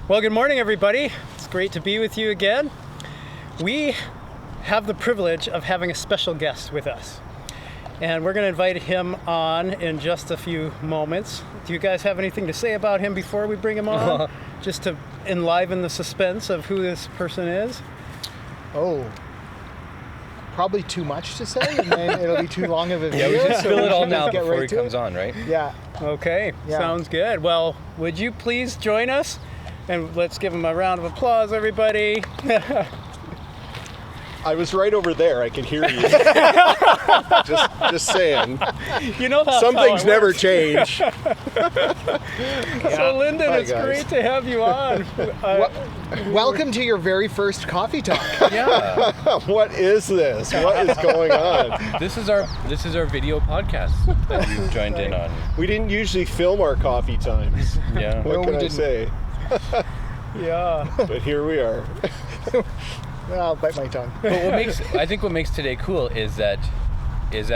Well, good morning, everybody. It's great to be with you again. We have the privilege of having a special guest with us, and we're going to invite him on in just a few moments. Do you guys have anything to say about him before we bring him on? Just to enliven the suspense of who this person is? Oh, probably too much to say, and then it'll be too long of a video. Yeah, we just so spill we it all should now just get before right he to comes it. on, right? Yeah. Okay, Yeah. Sounds good. Well, would you please join us? And let's give him a round of applause, everybody. I was right over there. I can hear you. just saying. You know that's Some how things it never works. change. So, Lyndon, Hi, it's guys. great to have you on. Welcome to your very first coffee talk. Yeah. What is this? What is going on? This is our video podcast that you've joined in on. We didn't usually film our coffee times. Yeah. What No, can we I didn't. say? Yeah. But here we are. I'll bite my tongue. But what makes today cool is that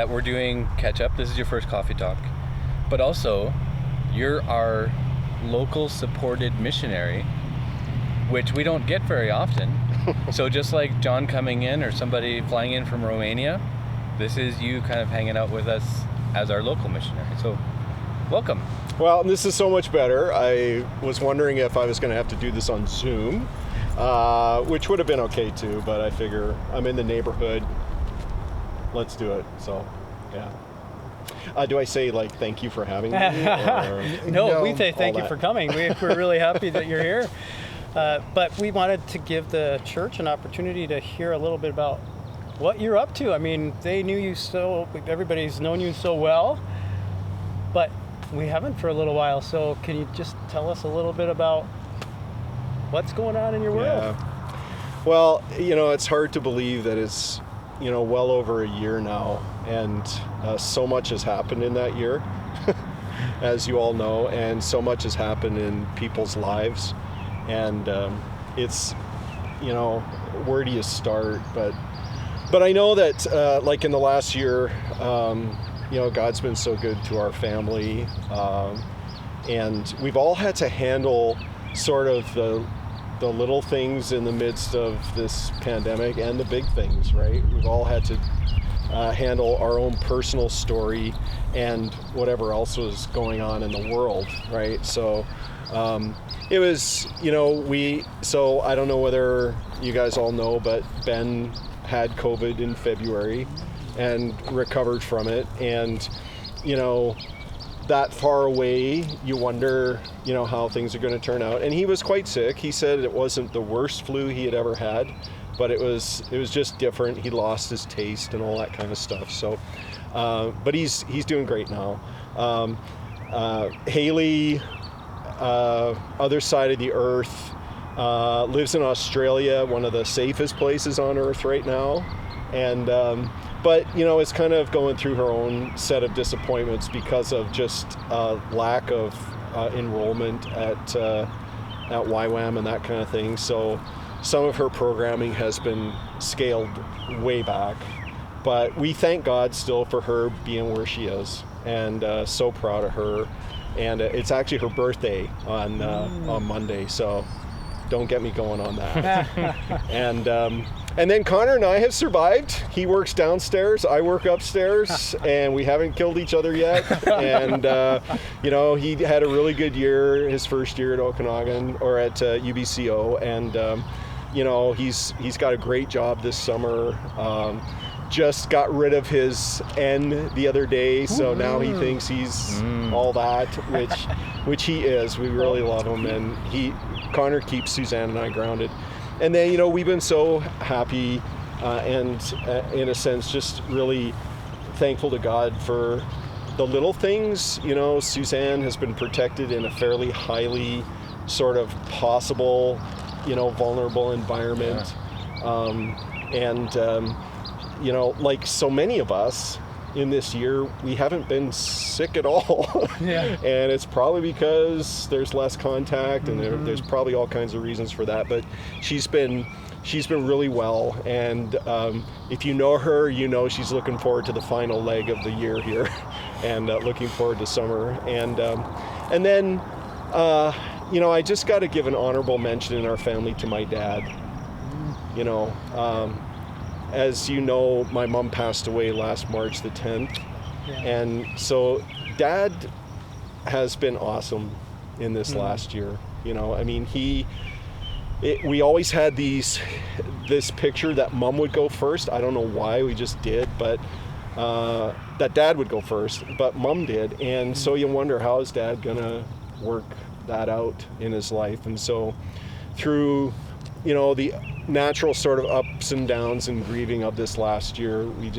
we're doing catch up. This is your first coffee talk, but also you're our local supported missionary, which we don't get very often. So just like John coming in or somebody flying in from Romania, this is you kind of hanging out with us as our local missionary. So welcome. Well, this is so much better. I was wondering if I was going to have to do this on Zoom, which would have been okay too, but I figure I'm in the neighborhood. Let's do it. So, yeah. Do I say, like, thank you for having me? Or... No, we say thank all you that. for coming. We're really happy that you're here. But we wanted to give the church an opportunity to hear a little bit about what you're up to. I mean, they knew you everybody's known you so well, but we haven't for a little while. So can you just tell us a little bit about what's going on in your world? Yeah. Well, it's hard to believe that it's, well over a year now, and so much has happened in that year, as you all know, and so much has happened in people's lives, and it's, where do you start? But I know that, like in the last year, God's been so good to our family, and we've all had to handle sort of the little things in the midst of this pandemic and the big things, right? We've all had to handle our own personal story and whatever else was going on in the world, right? So it was, so I don't know whether you guys all know, but Ben had COVID in February and recovered from it, and that far away, you wonder how things are going to turn out. And he was quite sick. He said it wasn't the worst flu he had ever had, but it was just different. He lost his taste and all that kind of stuff. So but he's doing great now. Haley, other side of the earth, lives in Australia, one of the safest places on earth right now, and but it's kind of going through her own set of disappointments because of just lack of enrollment at YWAM and that kind of thing. So some of her programming has been scaled way back, but we thank God still for her being where she is, and so proud of her. And it's actually her birthday on Monday, so don't get me going on that. And then Connor and I have survived. He works downstairs, I work upstairs, and we haven't killed each other yet. And he had a really good year, his first year at Okanagan, or at UBCO, and he's got a great job this summer. Just got rid of his N the other day, so now he thinks he's all that, which he is. We really love him, and Connor keeps Suzanne and I grounded. And then, we've been so happy and in a sense just really thankful to God for the little things. Suzanne has been protected in a fairly highly sort of possible, vulnerable environment. Like so many of us in this year, we haven't been sick at all. Yeah. And it's probably because there's less contact, and there's probably all kinds of reasons for that. But she's been really well, and if you know her, she's looking forward to the final leg of the year here, and looking forward to summer. And then I just got to give an honorable mention in our family to my dad. As you know, my mom passed away last March the 10th. Yeah. And so Dad has been awesome in this last year. I mean, we always had this picture that Mom would go first. I don't know why, we just did, but that Dad would go first, but Mom did. And so you wonder, how is Dad gonna work that out in his life? And so through, the natural sort of ups and downs and grieving of this last year, I'm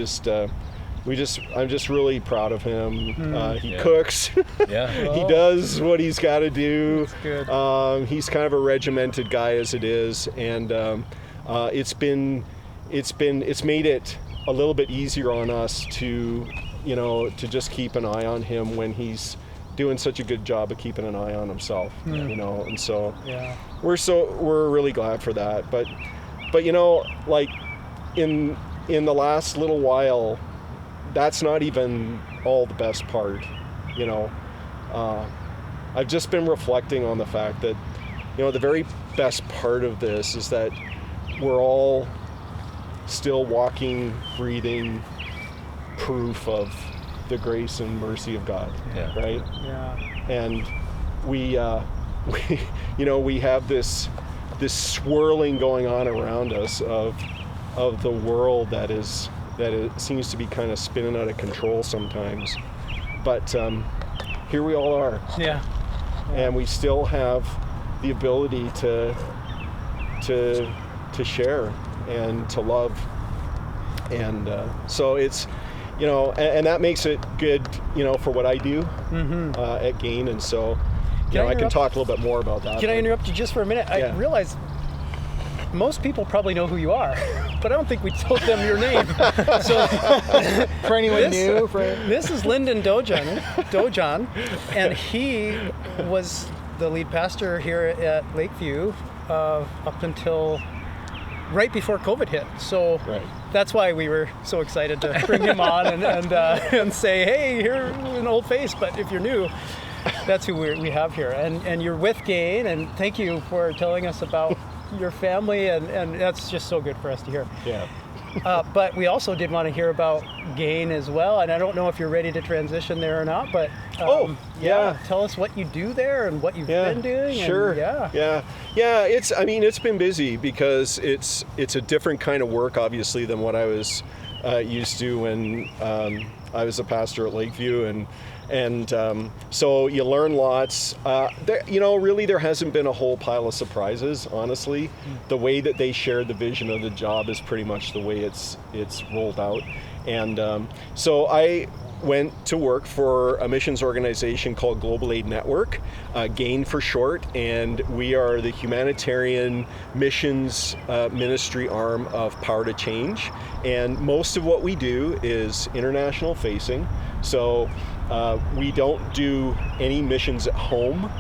just really proud of him. He cooks. Yeah. He does what he's got to do. That's good. He's kind of a regimented guy as it is, and it's made it a little bit easier on us to just keep an eye on him when he's doing such a good job of keeping an eye on himself. And so we're really glad for that. But like in the last little while, that's not even all the best part. I've just been reflecting on the fact that, the very best part of this is that we're all still walking, breathing proof of the grace and mercy of God, right? Yeah. And we have this swirling going on around us of the world that it seems to be kind of spinning out of control sometimes. But here we all are. Yeah. And we still have the ability to share and to love. And so it's, and that makes it good, for what I do at Gain. And so, I can talk a little bit more about that. Can I interrupt you just for a minute? I realize most people probably know who you are, but I don't think we told them your name. So For anyone new, this is Lyndon Dojan, and he was the lead pastor here at Lakeview up until right before COVID hit. So that's why we were so excited to bring him on and say, hey, here's an old face, but if you're new, that's who we have here. And you're with Gain, and thank you for telling us about your family, and that's just so good for us to hear. Yeah. But we also did want to hear about Gain as well, and I don't know if you're ready to transition there or not, but tell us what you do there and what you've been doing. Sure. And, It's been busy because it's a different kind of work, obviously, than what I was used to when I was a pastor at Lakeview, and so you learn lots. Really there hasn't been a whole pile of surprises, honestly. The way that they shared the vision of the job is pretty much the way it's rolled out. And so I went to work for a missions organization called Global Aid Network, GAIN for short, and we are the humanitarian missions ministry arm of Power to Change. And most of what we do is international facing. So we don't do any missions at home.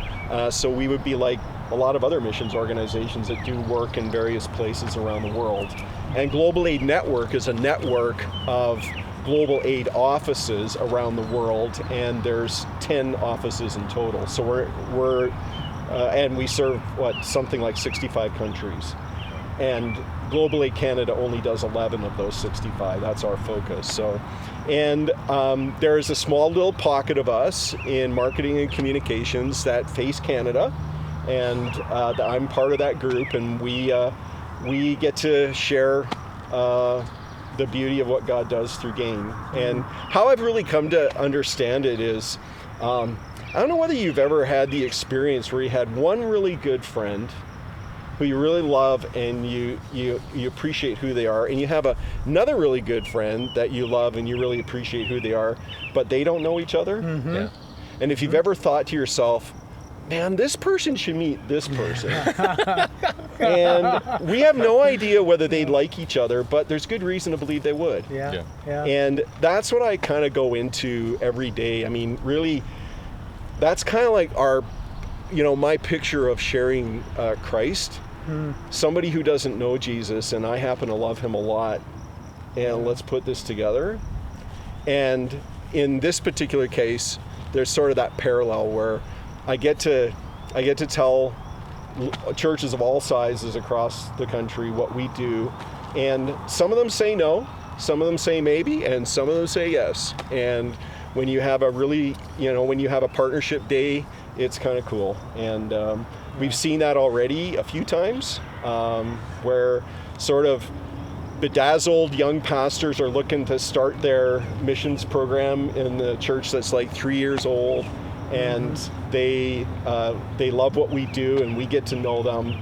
So we would be like a lot of other missions organizations that do work in various places around the world. And Global Aid Network is a network of global aid offices around the world, and there's 10 offices in total. So we're and we serve something like 65 countries. And Global Aid Canada only does 11 of those 65. That's our focus. So, and there's a small little pocket of us in marketing and communications that face Canada, and I'm part of that group, and we get to share the beauty of what God does through Gain. And how I've really come to understand it is, I don't know whether you've ever had the experience where you had one really good friend who you really love and you appreciate who they are, and you have another really good friend that you love and you really appreciate who they are, but they don't know each other. Yeah. And if you've ever thought to yourself, man, this person should meet this person. And we have no idea whether they'd like each other, but there's good reason to believe they would. Yeah. And that's what I kind of go into every day. I mean, really, that's kind of like my picture of sharing Christ. Somebody who doesn't know Jesus, and I happen to love him a lot, and let's put this together. And in this particular case, there's sort of that parallel where I get to I get to tell churches of all sizes across the country what we do, and some of them say no, some of them say maybe, and some of them say yes. And when you have when you have a partnership day, it's kind of cool. And we've seen that already a few times, where sort of bedazzled young pastors are looking to start their missions program in the church that's like 3 years old, and they love what we do, and we get to know them.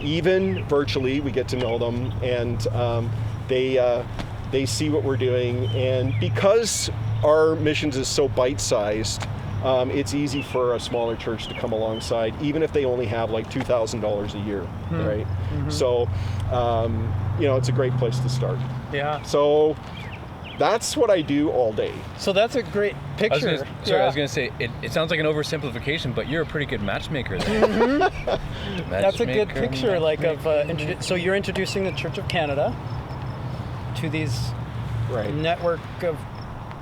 Even virtually, we get to know them, and they see what we're doing. And because our missions is so bite-sized, it's easy for a smaller church to come alongside, even if they only have like $2,000 a year, right? So, it's a great place to start. Yeah. So that's what I do all day. So that's a great picture. I was going to say, it sounds like an oversimplification, but you're a pretty good matchmaker there. That's a good picture, like of, so you're introducing the Church of Canada to these network of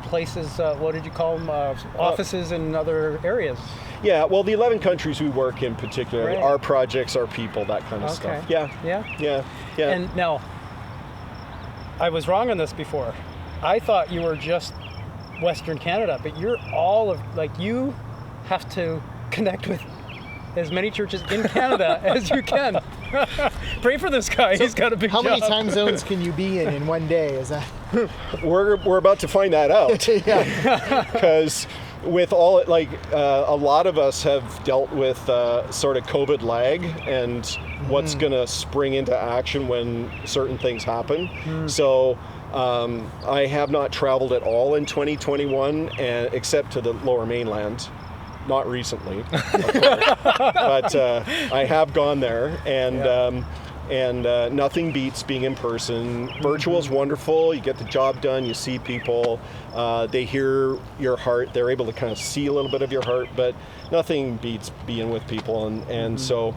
places, what did you call them, offices in other areas? Yeah, well, the 11 countries we work in particular, our projects, our people, that kind of stuff. Yeah. And now, I was wrong on this before. I thought you were just Western Canada, but you're all of, like, you have to connect with as many churches in Canada as you can. Pray for this guy. He's got a big job. How many time zones can you be in one day? Is that? We're about to find that out. Because with all a lot of us have dealt with sort of COVID lag and what's going to spring into action when certain things happen. So I have not traveled at all in 2021, except to the Lower Mainland. Not recently, of course. But I have gone there, and nothing beats being in person. Virtual is wonderful. You get the job done. You see people. They hear your heart. They're able to kind of see a little bit of your heart, but nothing beats being with people. And so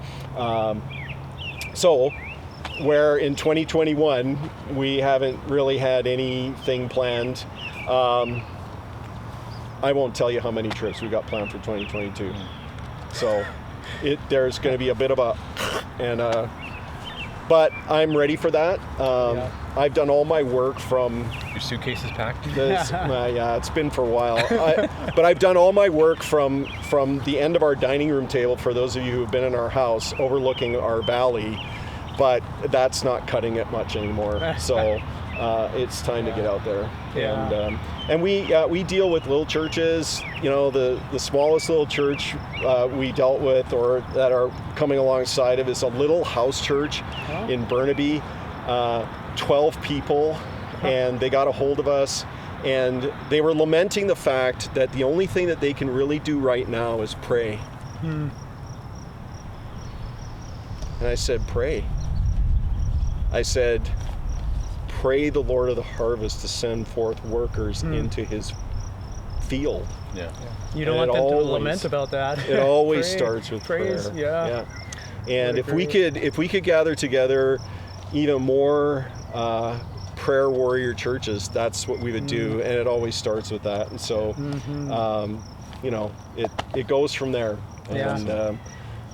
where in 2021 we haven't really had anything planned. I won't tell you how many trips we got planned for 2022. So there's going to be a bit of but I'm ready for that. I've done all my work from... Your suitcases packed? It's been for a while. But I've done all my work from the end of our dining room table, for those of you who've been in our house, overlooking our valley. But that's not cutting it much anymore. So it's time to get out there. And we deal with little churches. The smallest little church we dealt with, or that are coming alongside of, is a little house church in Burnaby, 12 people, and they got a hold of us, and they were lamenting the fact that the only thing that they can really do right now is pray. And I said, pray. I said, pray the Lord of the harvest to send forth workers into his field. You don't want them to lament about that. It always starts with praise. prayer. And if we could gather together even more prayer warrior churches, that's what we would do, and it always starts with that. And so it goes from there. And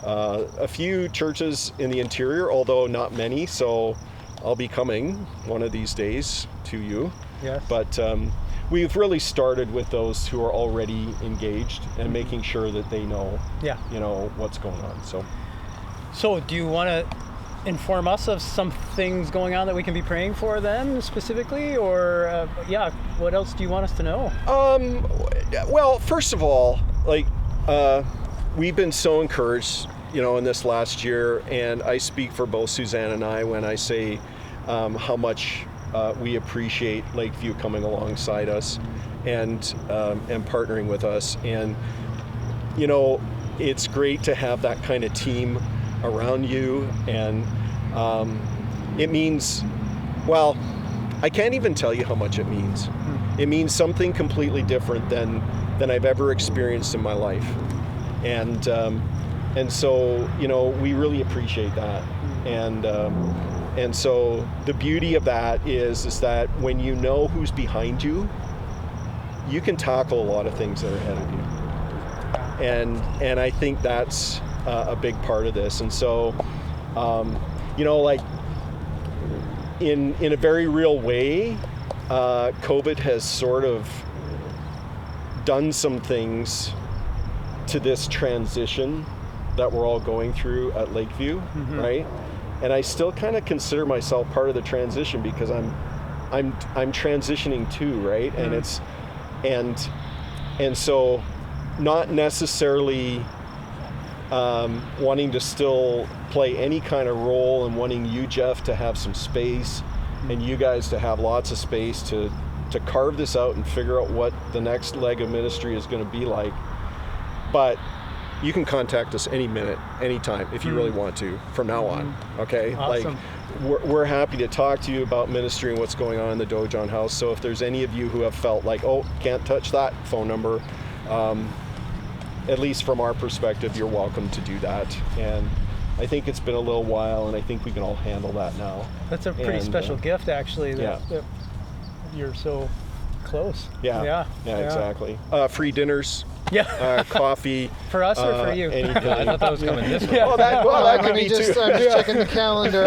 a few churches in the interior, although not many, so I'll be coming one of these days to you. But we've really started with those who are already engaged and making sure that they know, what's going on. So do you want to inform us of some things going on that we can be praying for then, specifically? Or, what else do you want us to know? Well, first of all, we've been so encouraged, in this last year, and I speak for both Suzanne and I when I say how much we appreciate Lakeview coming alongside us and partnering with us. And it's great to have that kind of team around you, and it means, well, I can't even tell you how much it means. It means something completely different than I've ever experienced in my life, and so we really appreciate that. And so the beauty of that is that when you know who's behind you, you can tackle a lot of things that are ahead of you. And I think that's a big part of this. And so, you know, like in a very real way, COVID has sort of done some things to this transition that we're all going through at Lakeview, right? And I still kind of consider myself part of the transition because I'm transitioning too, right? And it's and so not necessarily wanting to still play any kind of role and wanting you, Jeff, to have some space and you guys to have lots of space to carve this out and figure out what the next leg of ministry is going to be like. But you can contact us any minute, anytime, if you really want to, from now on, okay? Awesome. Like, we're happy to talk to you about ministry and what's going on in the Dojon house. So if there's any of you who have felt like, oh, can't touch that phone number, at least from our perspective, you're welcome to do that. And I think it's been a little while, and I think we can all handle that now. That's a pretty special gift, actually, that you're so close. Yeah, exactly. Free dinners. Yeah. Coffee. For us or for you? Anything. I thought that was coming this way. Well, that could be I'm too. just checking the calendar.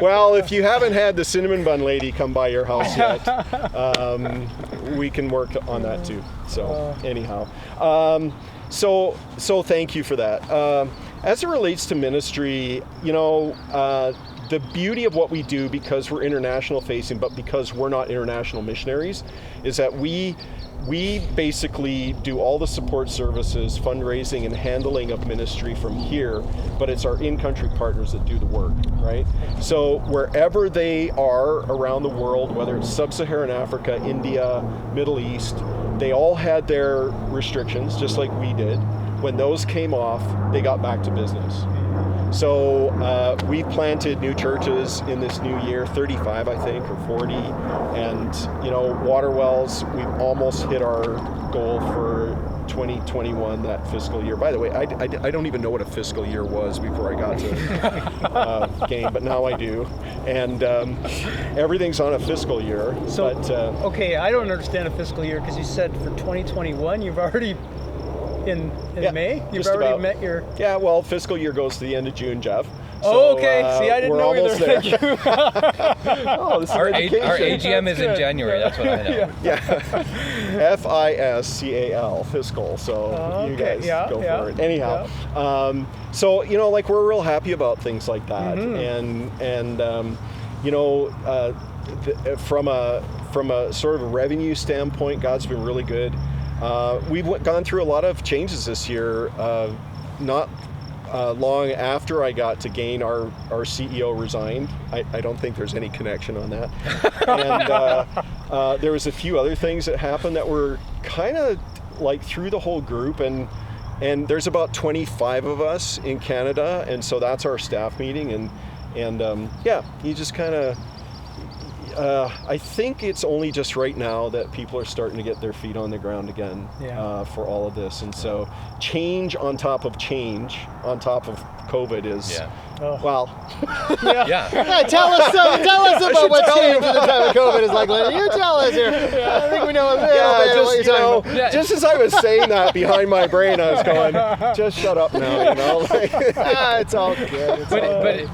Well, if you haven't had the cinnamon bun lady come by your house yet, we can work on that too. So anyhow, so thank you for that. As it relates to ministry, you know, the beauty of what we do, because we're international facing, but because we're not international missionaries, is that we basically do all the support services, fundraising, and handling of ministry from here, but it's our in-country partners that do the work, right? So wherever they are around the world, whether it's sub-Saharan Africa, India, Middle East, they all had their restrictions, just like we did. When those came off, they got back to business. So we planted new churches in this new year, 35 I think, or 40, and you know, water wells, we've almost hit our goal for 2021, that fiscal year. By the way, I don't even know what a fiscal year was before I got to game, but now I do. And everything's on a fiscal year. So, but, okay, I don't understand a fiscal year, because you said for 2021, you've already in May? You've already met your... Yeah, well, fiscal year goes to the end of June, Jeff. Oh, okay. See, I didn't know either. There. Thank you. Oh, this is Our education. AGM That's is in good. January, that's what I know. Yeah. FISCAL, fiscal. So you guys go for it. Anyhow, so you know, like, we're real happy about things like that, and you know, from a sort of a revenue standpoint, God's been really good. We've gone through a lot of changes this year. Not long after I got to Gain, our CEO resigned. I don't think there's any connection on that. And there was a few other things that happened that were kind of like through the whole group. And there's about 25 of us in Canada, and so that's our staff meeting. And yeah, you just kind of... I think it's only just right now that people are starting to get their feet on the ground again for all of this. And so change on top of COVID is, well. Yeah. Tell us about what change in the time of COVID is like. You tell us here. I think we know a little bit of what you're talking about. Just as I was saying that, behind my brain, I was going, just shut up now, you know? Like, it's all good. But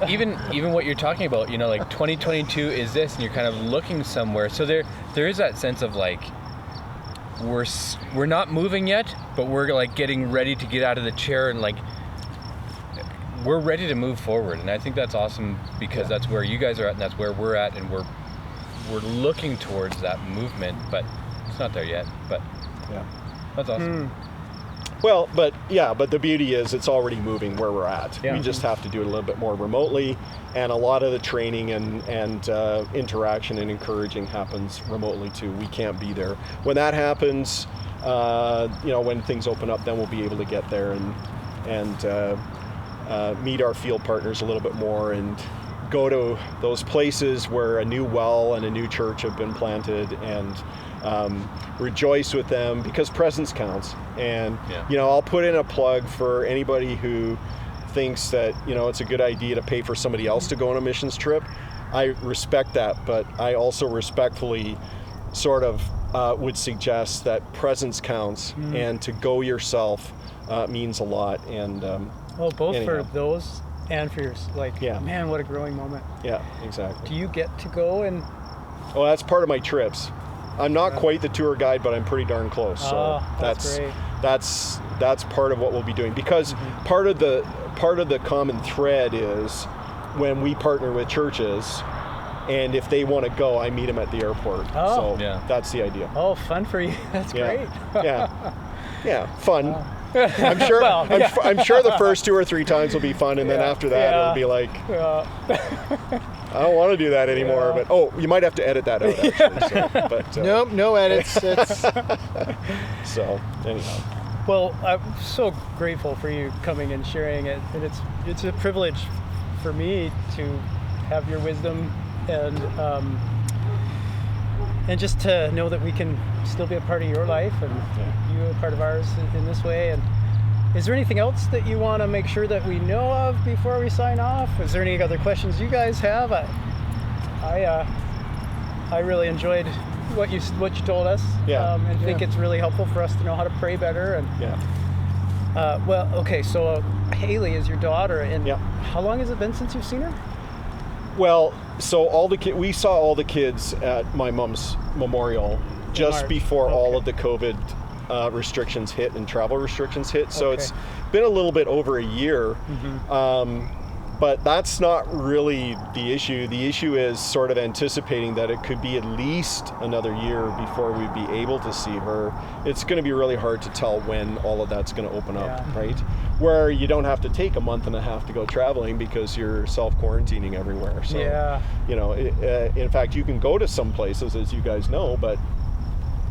even what you're talking about, you know, like 2022 is this, and you're kind of looking somewhere. So there is that sense of like, we're not moving yet, but we're like getting ready to get out of the chair, and like we're ready to move forward. And I think that's awesome, because that's where you guys are at, and that's where we're at, and we're looking towards that movement, but it's not there yet. But yeah, that's awesome. Well, but the beauty is it's already moving where we're at. Yeah. We just have to do it a little bit more remotely, and a lot of the training and interaction and encouraging happens remotely too. We can't be there. When that happens, you know, when things open up, then we'll be able to get there and meet our field partners a little bit more, and go to those places where a new well and a new church have been planted, and rejoice with them, because presence counts. And you know, I'll put in a plug for anybody who thinks that, you know, it's a good idea to pay for somebody else to go on a missions trip. I respect that, but I also respectfully sort of would suggest that presence counts, and to go yourself means a lot. And both anyhow. for those and for yours. Like, Yeah. man, what a growing moment. Yeah, exactly. Do you get to go and? Oh, that's part of my trips. I'm not quite the tour guide, but I'm pretty darn close. So that's great. that's part of what we'll be doing, because part of the common thread is when we partner with churches, and if they want to go, I meet them at the airport. Oh. So Yeah. that's the idea. Oh, fun for you. That's great. Yeah, fun. I'm sure. Well, yeah. I'm sure the first 2 or 3 times will be fun, and then Yeah. after that, Yeah. it'll be like, I don't want to do that anymore. Yeah. But you might have to edit that out. Actually. So, but Nope, no edits. It's so anyhow. Well, I'm so grateful for you coming and sharing it, and it's a privilege for me to have your wisdom and just to know that we can still be a part of your life and you a part of ours in this way. And is there anything else that you want to make sure that we know of before we sign off? Is there any other questions you guys have? I really enjoyed what you told us, and think it's really helpful for us to know how to pray better. And well, okay, so Haley is your daughter, and how long has it been since you've seen her? Well, so we saw all the kids at my mom's memorial just March. before Okay. all of the COVID restrictions hit and travel restrictions hit. So it's been a little bit over a year. But that's not really the issue. The issue is sort of anticipating that it could be at least another year before we'd be able to see her. It's going to be really hard to tell when all of that's going to open up, right? Where you don't have to take a month and a half to go traveling because you're self-quarantining everywhere. So, in fact, you can go to some places, as you guys know, but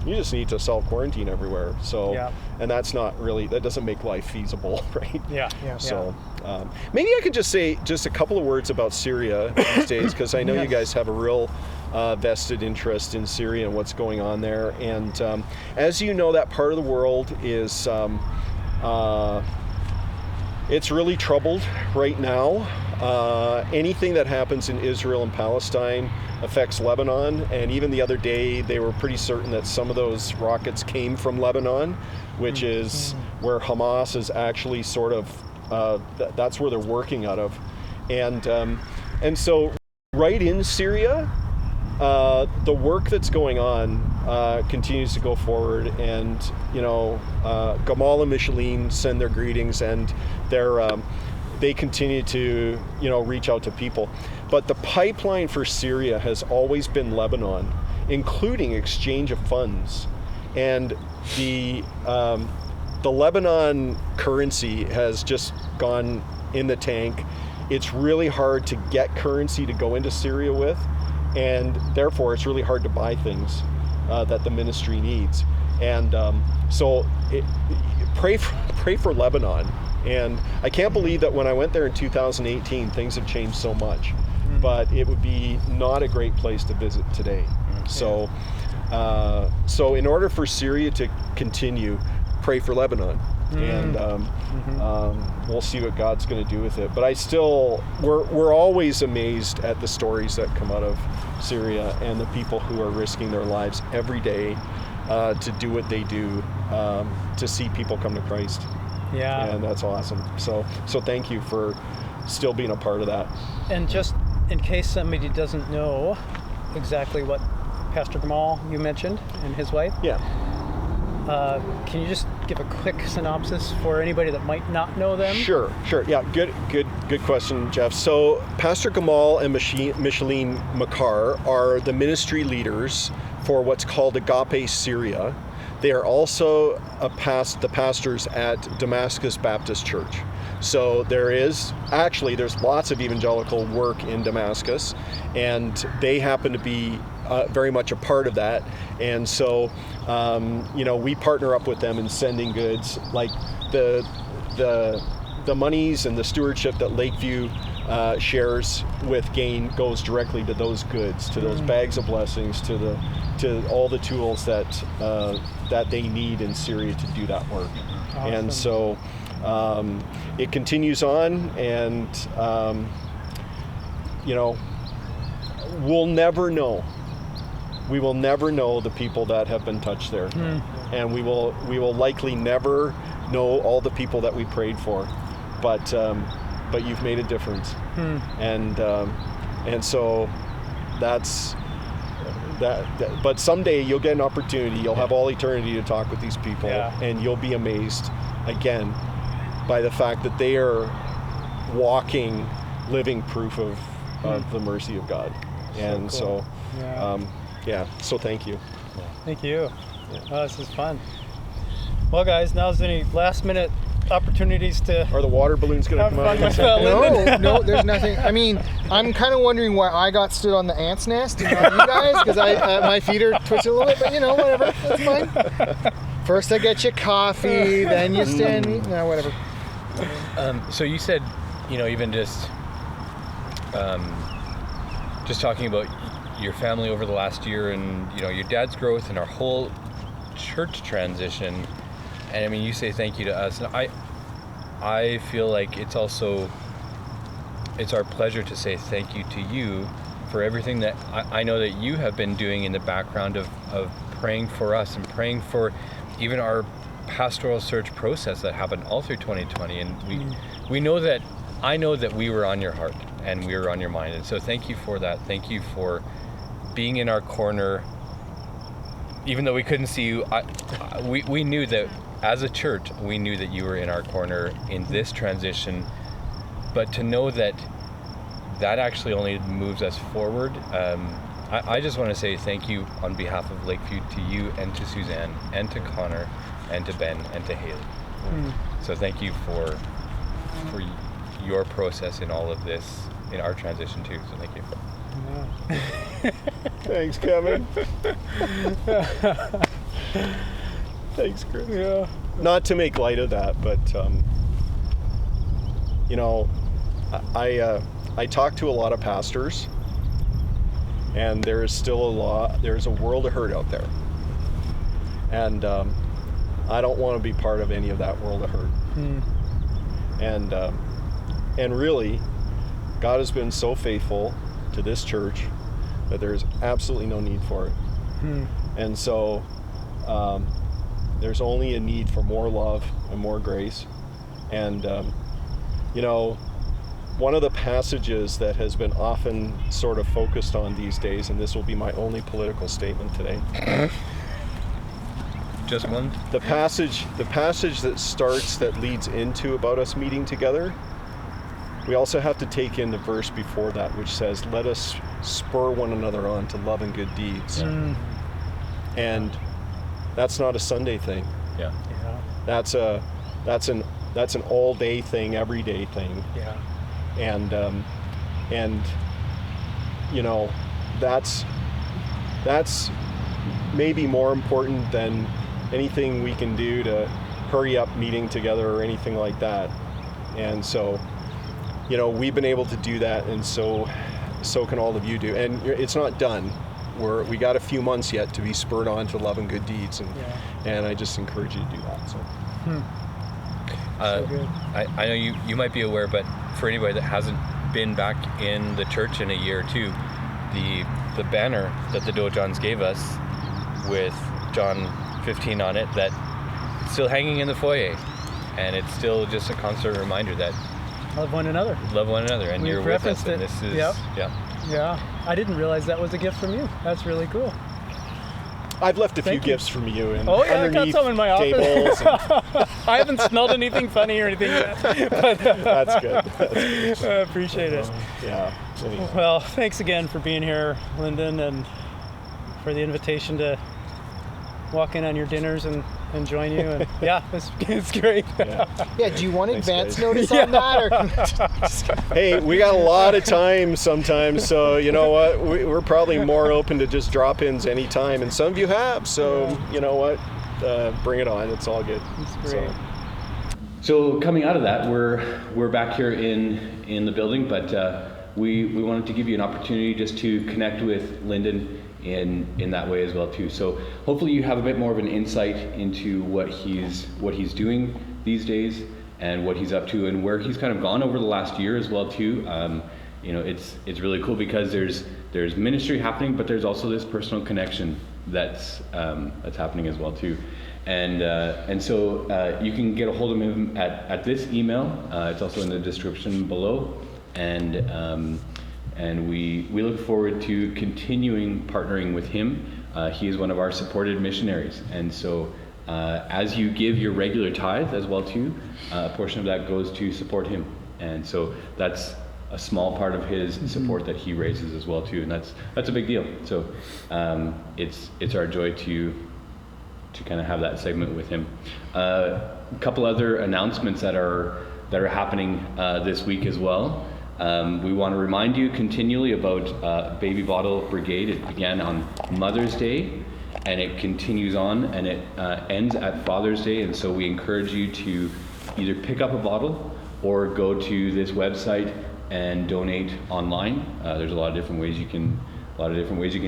you just need to self-quarantine everywhere. So, and that doesn't make life feasible, right? So maybe I could just say just a couple of words about Syria these days, because I know you guys have a real vested interest in Syria and what's going on there. And as you know, that part of the world is it's really troubled right now. Anything that happens in Israel and Palestine affects Lebanon, and even the other day they were pretty certain that some of those rockets came from Lebanon, which is where Hamas is actually sort of that's where they're working out of, and so right in Syria, the work that's going on continues to go forward, and Gamal and Micheline send their greetings, and they continue to reach out to people. But the pipeline for Syria has always been Lebanon, including exchange of funds, and the Lebanon currency has just gone in the tank. It's really hard to get currency to go into Syria with, and therefore it's really hard to buy things that the ministry needs. And pray for Lebanon. And I can't believe that when I went there in 2018, things have changed so much. But it would be not a great place to visit today. So in order for Syria to continue, pray for Lebanon. And we'll see what God's going to do with it. But we're always amazed at the stories that come out of Syria and the people who are risking their lives every day to do what they do, to see people come to Christ. And that's awesome. So thank you for still being a part of that. And just in case somebody doesn't know exactly what Pastor Gamal you mentioned and his wife, can you just give a quick synopsis for anybody that might not know them? Sure. Yeah, good question, Jeff. So Pastor Gamal and Micheline Makar are the ministry leaders for what's called Agape Syria. They are also the pastors at Damascus Baptist Church. So there's lots of evangelical work in Damascus, and they happen to be very much a part of that. And so, we partner up with them in sending goods, like the monies and the stewardship that Lakeview shares with Gain goes directly to those goods, to those bags of blessings, to all the tools that they need in Syria to do that work. Awesome. And so it continues on, and we'll never know we will never know the people that have been touched there, and we will likely never know all the people that we prayed for, but you've made a difference, and so that's that. But someday you'll get an opportunity. You'll have all eternity to talk with these people, and you'll be amazed again by the fact that they are walking, living proof of the mercy of God. And so, cool. So thank you. Thank you. Oh, this is fun. Well, guys, now's any last minute opportunities to... Are the water balloons going to come out? No, there's nothing. I mean, I'm kind of wondering why I got stood on the ant's nest and not you guys, because my feet are twitching a little bit, but whatever, that's fine. First I get you coffee, then you stand me, whatever. So you said, even just talking about your family over the last year and, your dad's growth and our whole church transition. And I mean, you say thank you to us. And I feel like it's our pleasure to say thank you to you for everything that I know that you have been doing in the background of praying for us and praying for even our pastoral search process that happened all through 2020. And we know that, I know that we were on your heart and we were on your mind. And so thank you for that. Thank you for being in our corner. Even though we couldn't see you, we knew that as a church, we knew that you were in our corner in this transition. But to know that actually only moves us forward, I just want to say thank you on behalf of Lakeview to you and to Suzanne and to Connor and to Ben and to Haley. So thank you for your process in all of this, in our transition too. So thank you. Thanks, Kevin. Thanks, Chris. Yeah. Not to make light of that, but I talk to a lot of pastors, and there is still there's a world of hurt out there, and I don't want to be part of any of that world of hurt. And really, God has been so faithful to this church that there's absolutely no need for it. And so there's only a need for more love and more grace. And one of the passages that has been often sort of focused on these days, and this will be my only political statement today. Just one? The passage that leads into about us meeting together, we also have to take in the verse before that, which says, let us spur one another on to love and good deeds. And that's not a Sunday thing. That's an all day thing, every day thing. And that's maybe more important than anything we can do to hurry up meeting together or anything like that. And so, we've been able to do that, and so can all of you do. And it's not done. We got a few months yet to be spurred on to love and good deeds, and I just encourage you to do that. So. So good. I know you might be aware, but for anybody that hasn't been back in the church in a year or two, the banner that the Dojans gave us with John 15 on it, that's still hanging in the foyer, and it's still just a constant reminder that Love one another. And We've you're with us, and it. this is Yeah. I didn't realize that was a gift from you. That's really cool. I've left a few gifts from you I got some in my office. tables. I haven't smelled anything funny or anything yet. But, That's good. I appreciate it. Anyway. Well, thanks again for being here, Lyndon, and for the invitation to walk in on your dinners and join you. And it's great. Do you want advance notice on that? Or Hey, we got a lot of time sometimes, so you know what? We're probably more open to just drop-ins anytime, and some of you have. So you know what? Bring it on. It's all good. It's great. So coming out of that, we're back here in the building, but we wanted to give you an opportunity just to connect with Lyndon in that way as well too. So hopefully you have a bit more of an insight into what he's doing these days and what he's up to and where he's kind of gone over the last year as well too. It's really cool because there's there's ministry happening, but there's also this personal connection that's happening as well too. And so you can get a hold of him at this email. It's also in the description below. And we look forward to continuing partnering with him. He is one of our supported missionaries. And so as you give your regular tithe as well too, a portion of that goes to support him. And so that's a small part of his support that he raises as well too. And that's a big deal. So it's our joy to kind of have that segment with him. A couple other announcements that are happening this week as well. We want to remind you continually about Baby Bottle Brigade. It began on Mother's Day, and it continues on, and it ends at Father's Day. And so we encourage you to either pick up a bottle or go to this website and donate online. There's a lot of different ways you can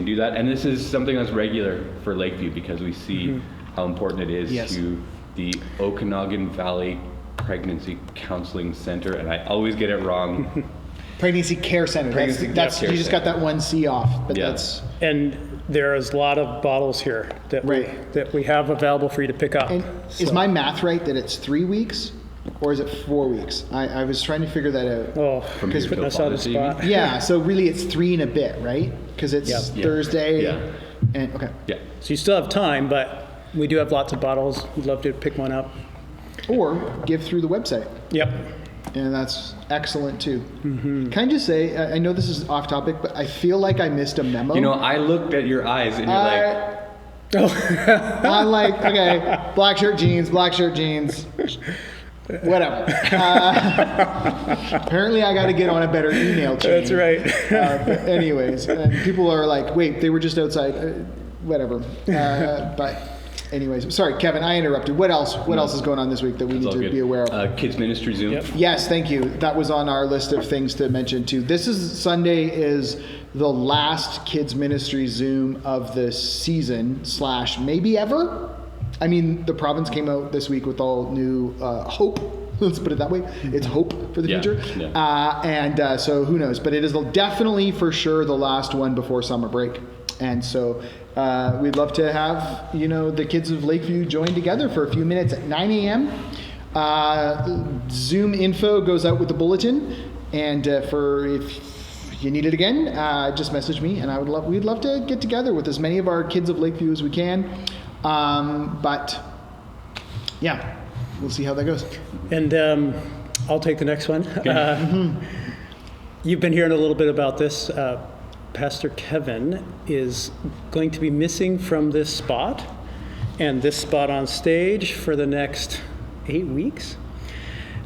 do that. And this is something that's regular for Lakeview because we see how important it is to the Okanagan Valley Pregnancy Counseling Center, and I always get it wrong. Pregnancy Care Center. That's Care you just Center. got that one C off, but that's. And there's a lot of bottles here that we have available for you to pick up. And is my math right that it's 3 weeks, or is it 4 weeks? I was trying to figure that out. Oh, From here putting till us on the Father's Day, you mean? spot. Yeah, so really it's 3 and a bit, right? Because it's Yeah. Thursday. Yeah. And okay. Yeah. So you still have time, but we do have lots of bottles. We'd love to pick one up. Or give through the website. Yep. And that's excellent too. Can I just say, I know this is off topic, but I feel like I missed a memo. You know, I looked at your eyes and you're like, I'm like, okay, black shirt jeans, whatever. Apparently I got to get on a better email chain. That's right. But anyways, and people are like, wait, they were just outside, whatever. But anyways, sorry, Kevin, I interrupted. What else is going on this week that we need to be aware of? Kids Ministry Zoom. Yep. Yes, thank you. That was on our list of things to mention too. Sunday is the last kids ministry Zoom of the season / maybe ever. I mean, the province came out this week with all new hope. Let's put it that way. It's hope for the future. Yeah. So who knows? But it is definitely for sure the last one before summer break. And so we'd love to have, the kids of Lakeview join together for a few minutes at 9 a.m. Zoom info goes out with the bulletin. And if you need it again, just message me. And we'd love to get together with as many of our kids of Lakeview as we can. But yeah, we'll see how that goes. And I'll take the next one. You've been hearing a little bit about this. Pastor Kevin is going to be missing from this spot and this spot on stage for the next 8 weeks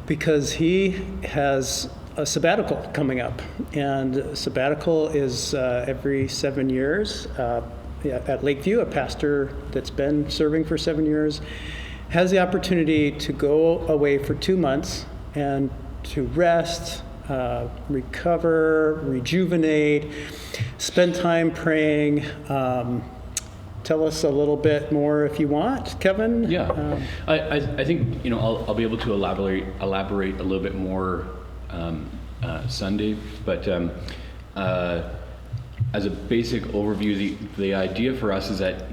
because he has a sabbatical coming up. And sabbatical is every 7 years. At Lakeview, a pastor that's been serving for 7 years has the opportunity to go away for 2 months and to rest, recover, rejuvenate, spend time praying. Tell us a little bit more if you want, Kevin. Yeah, I think I'll be able to elaborate a little bit more Sunday, but as a basic overview, the idea for us is that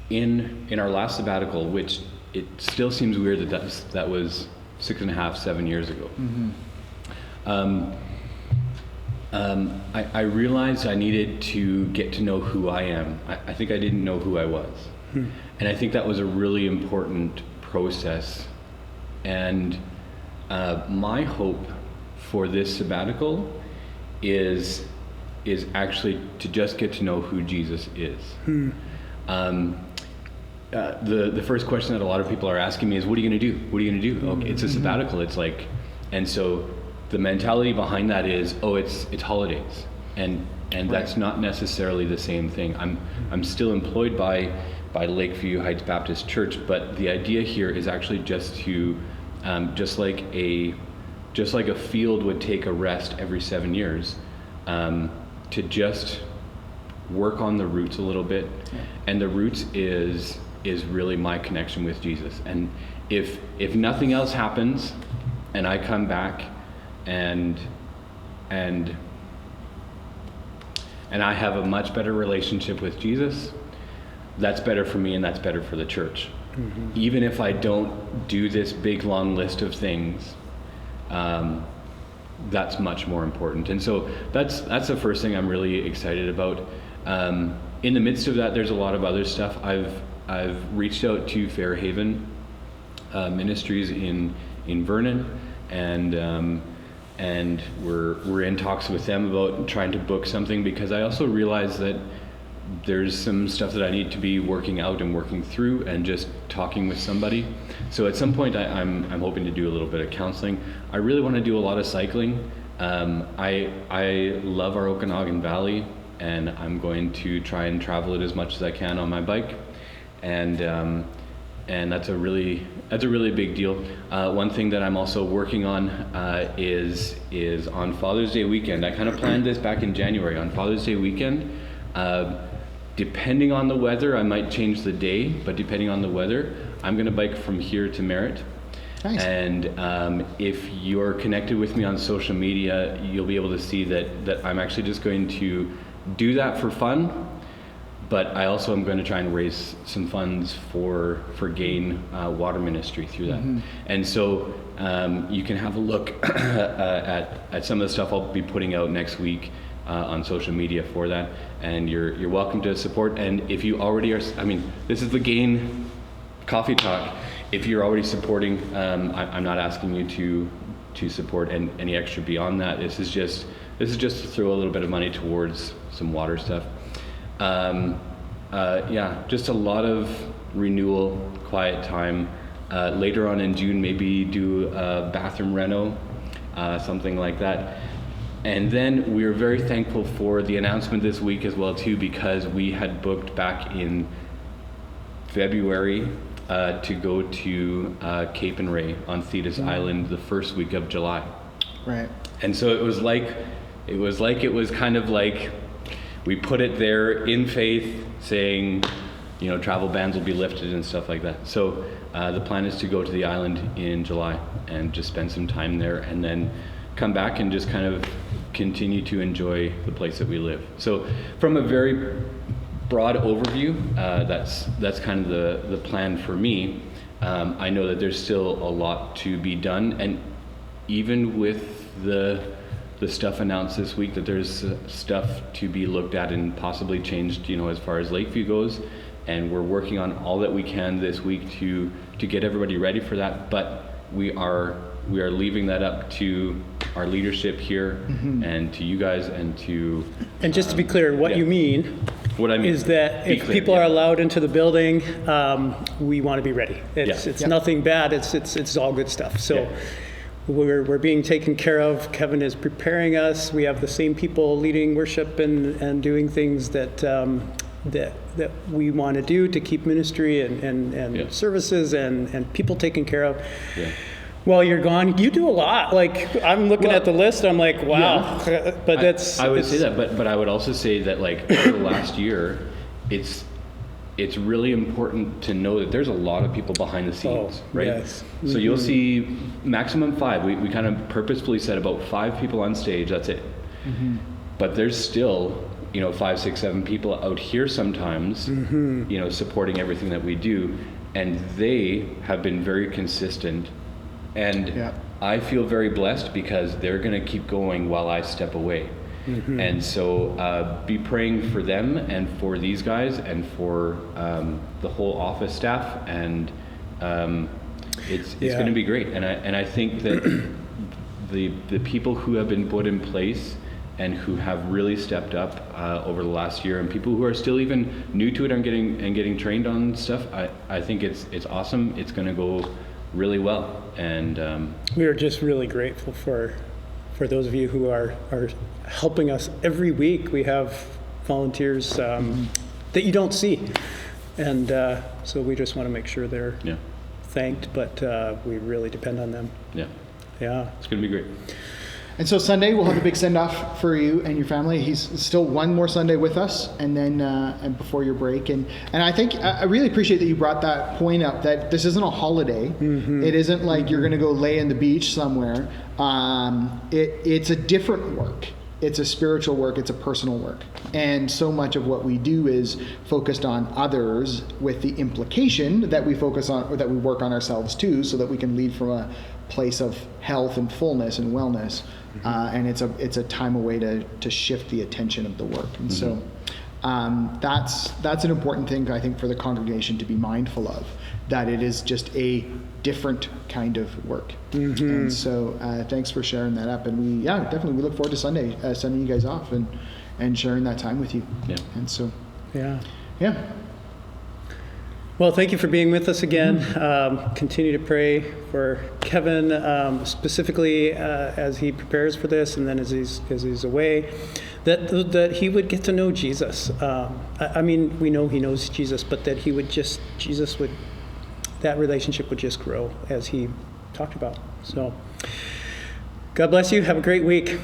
in our last sabbatical, which it still seems weird that was 6.5, 7 years ago. I realized I needed to get to know who I am. I think I didn't know who I was. And I think that was a really important process. And my hope for this sabbatical is actually to just get to know who Jesus is. The first question that a lot of people are asking me is, what are you going to do? What are you going to do? Okay, it's a sabbatical. It's like, and so the mentality behind that is, it's holidays, and that's not necessarily the same thing. I'm still employed by Lakeview Heights Baptist Church, but the idea here is actually just to, just like a field would take a rest every 7 years, to just work on the roots a little bit. And the roots is really my connection with Jesus. And if nothing else happens and I come back and and I have a much better relationship with Jesus, that's better for me and that's better for the church. Even if I don't do this big long list of things, that's much more important. And so that's the first thing I'm really excited about. In the midst of that, there's a lot of other stuff. I've reached out to Fairhaven Ministries in Vernon, and we're in talks with them about trying to book something, because I also realize that there's some stuff that I need to be working out and working through and just talking with somebody. So at some point I'm hoping to do a little bit of counseling. I really want to do a lot of cycling. I love our Okanagan Valley, and I'm going to try and travel it as much as I can on my bike. And that's a really big deal. One thing that I'm also working on is on Father's Day weekend. I kind of planned this back in January. On Father's Day weekend, depending on the weather, I might change the day, but depending on the weather, I'm going to bike from here to Merritt. Nice. And if you're connected with me on social media, you'll be able to see that I'm actually just going to do that for fun. But I also am going to try and raise some funds for Gain Water Ministry through that. And so you can have a look at some of the stuff I'll be putting out next week on social media for that. And you're welcome to support. And if you already are, this is the Gain Coffee Talk. If you're already supporting, I'm not asking you to support any extra beyond that. This is just to throw a little bit of money towards some water stuff. Just a lot of renewal, quiet time. Later on in June, maybe do a bathroom reno, something like that. And then we are very thankful for the announcement this week as well too, because we had booked back in February to go to Cape and Ray on Thetis Island the first week of July. Right. And so it was kind of like we put it there in faith, saying, travel bans will be lifted and stuff like that. So the plan is to go to the island in July and just spend some time there, and then come back and just kind of continue to enjoy the place that we live. So from a very broad overview, that's kind of the plan for me. I know that there's still a lot to be done, and even with the stuff announced this week, that there's stuff to be looked at and possibly changed, as far as Lakeview goes, and we're working on all that we can this week to get everybody ready for that. But we are leaving that up to our leadership here and to you guys and to. And just to be clear, what you mean. What I mean is that if people are allowed into the building, we want to be ready. It's nothing bad. It's all good stuff. So. Yeah. We're being taken care of. Kevin is preparing us. We have the same people leading worship and doing things that we want to do to keep ministry and services and people taken care of. Yeah. While you're gone, you do a lot. Like, I'm looking at the list, I'm like, wow. Yeah. But I would say that, but I would also say that, like, over the last year, it's really important to know that there's a lot of people behind the scenes, right? Yes. So you'll see maximum 5. We kind of purposefully said about 5 people on stage, that's it. But there's still, 5, 6, 7 people out here sometimes, supporting everything that we do. And they have been very consistent. And I feel very blessed because they're going to keep going while I step away. And so be praying for them and for these guys and for the whole office staff, and it's going to be great. And I think that the people who have been put in place and who have really stepped up over the last year, and people who are still even new to it and getting trained on stuff, I think it's awesome. It's going to go really well, and we are just really grateful for those of you who are helping us every week. We have volunteers that you don't see, and so we just want to make sure they're thanked, but we really depend on them. Yeah, it's going to be great. And so Sunday we'll have a big send-off for you and your family. He's still one more Sunday with us, and then and before your break. And I think I really appreciate that you brought that point up, that this isn't a holiday. It isn't like you're going to go lay in the beach somewhere. It's a different work. it's a spiritual work, it's a personal work. And so much of what we do is focused on others, with the implication that we focus on, or that we work on ourselves too, so that we can lead from a place of health and fullness and wellness. And it's a time away to shift the attention of the work. And so that's an important thing, I think, for the congregation to be mindful of, that it is just a different kind of work. And so thanks for sharing that up. And we look forward to Sunday, sending you guys off and sharing that time with you. Yeah. And so Yeah. yeah. Well, thank you for being with us again. Continue to pray for Kevin, specifically as he prepares for this, and then as he's away, that he would get to know Jesus. I mean, we know he knows Jesus, but that that relationship would just grow as he talked about. So, God bless you. Have a great week.